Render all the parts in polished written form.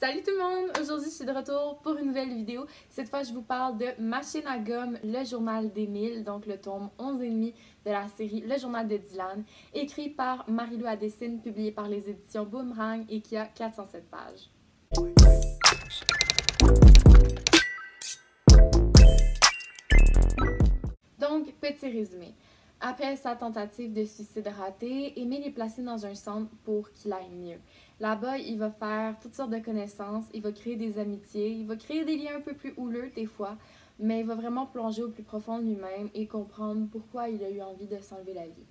Salut tout le monde! Aujourd'hui, je suis de retour pour une nouvelle vidéo. Cette fois, je vous parle de Machine à gomme, le journal d'Émile, donc le tome 11,5 de la série Le journal de Dylan, écrit par Marie-Lou Adessine, publié par les éditions Boomerang et qui a 407 pages. Donc, petit résumé. Après sa tentative de suicide ratée, Émile est placé dans un centre pour qu'il aille mieux. Là-bas, il va faire toutes sortes de connaissances, il va créer des amitiés, il va créer des liens un peu plus houleux des fois, mais il va vraiment plonger au plus profond de lui-même et comprendre pourquoi il a eu envie de s'enlever la vie.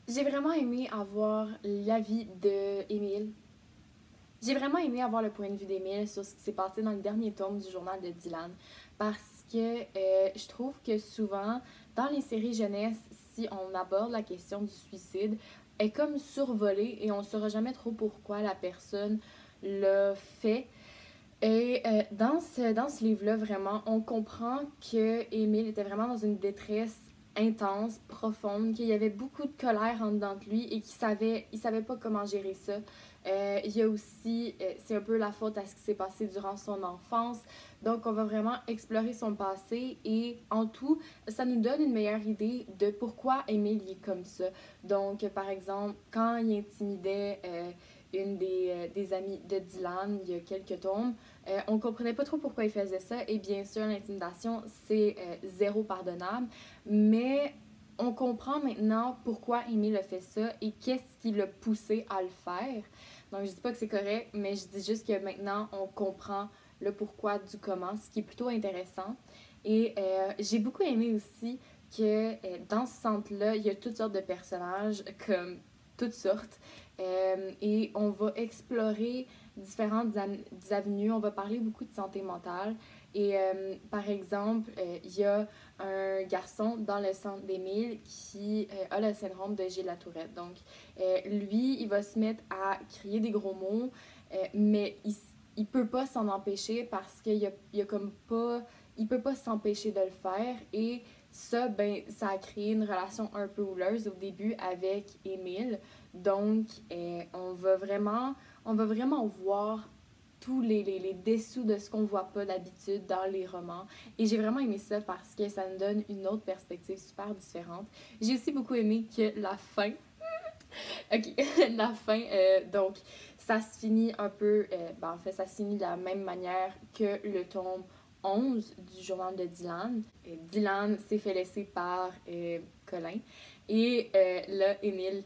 J'ai vraiment aimé avoir l'avis d'Émile. J'ai vraiment aimé avoir le point de vue d'Émile sur ce qui s'est passé dans le dernier tome du journal de Dylan parce que je trouve que souvent, dans les séries jeunesse, si on aborde la question du suicide, est comme survolée et on ne saura jamais trop pourquoi la personne l'a fait. Et dans ce livre-là, vraiment, on comprend que Émile était vraiment dans une détresse intense, profonde, qu'il y avait beaucoup de colère en dedans de lui et il savait pas comment gérer ça. Il y a aussi, c'est un peu la faute à ce qui s'est passé durant son enfance. Donc, on va vraiment explorer son passé et en tout, ça nous donne une meilleure idée de pourquoi Émile est comme ça. Donc, par exemple, quand il intimidait une des amies de Dylan il y a quelques tomes, on comprenait pas trop pourquoi il faisait ça et bien sûr, l'intimidation, c'est zéro pardonnable, mais on comprend maintenant pourquoi Émile a fait ça et qu'est-ce qui l'a poussé à le faire. Donc, je dis pas que c'est correct, mais je dis juste que maintenant, on comprend le pourquoi du comment, ce qui est plutôt intéressant. Et j'ai beaucoup aimé aussi que dans ce centre-là, il y a toutes sortes de personnages, comme toutes sortes. Et on va explorer différentes avenues, on va parler beaucoup de santé mentale. Et par exemple, il y a un garçon dans le centre d'Émile qui a le syndrome de Gilles Latourette. Donc, lui, il va se mettre à crier des gros mots, mais il peut pas s'en empêcher parce qu'il a comme pas... Il peut pas s'empêcher de le faire et ça, ben, ça a créé une relation un peu houleuse au début avec Émile. Donc, on va vraiment voir tous les dessous de ce qu'on voit pas d'habitude dans les romans. Et j'ai vraiment aimé ça parce que ça nous donne une autre perspective super différente. J'ai aussi beaucoup aimé que la fin... ok, la fin, donc, ça se finit un peu... en fait, ça se finit de la même manière que le tome 11 du journal de Dylan. Dylan s'est fait laisser par Colin. Et là, Émile,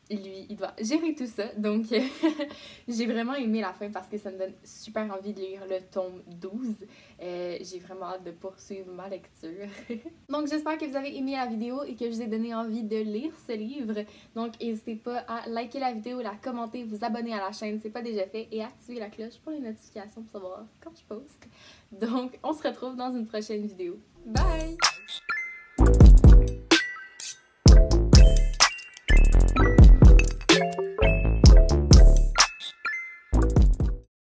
lui, il doit gérer tout ça. Donc, j'ai vraiment aimé la fin parce que ça me donne super envie de lire le tome 12. J'ai vraiment hâte de poursuivre ma lecture. Donc, j'espère que vous avez aimé la vidéo et que je vous ai donné envie de lire ce livre. Donc, n'hésitez pas à liker la vidéo, la commenter, vous abonner à la chaîne si ce n'est pas déjà fait et activer la cloche pour les notifications pour savoir quand je poste. Donc, on se retrouve dans une prochaine vidéo. Bye!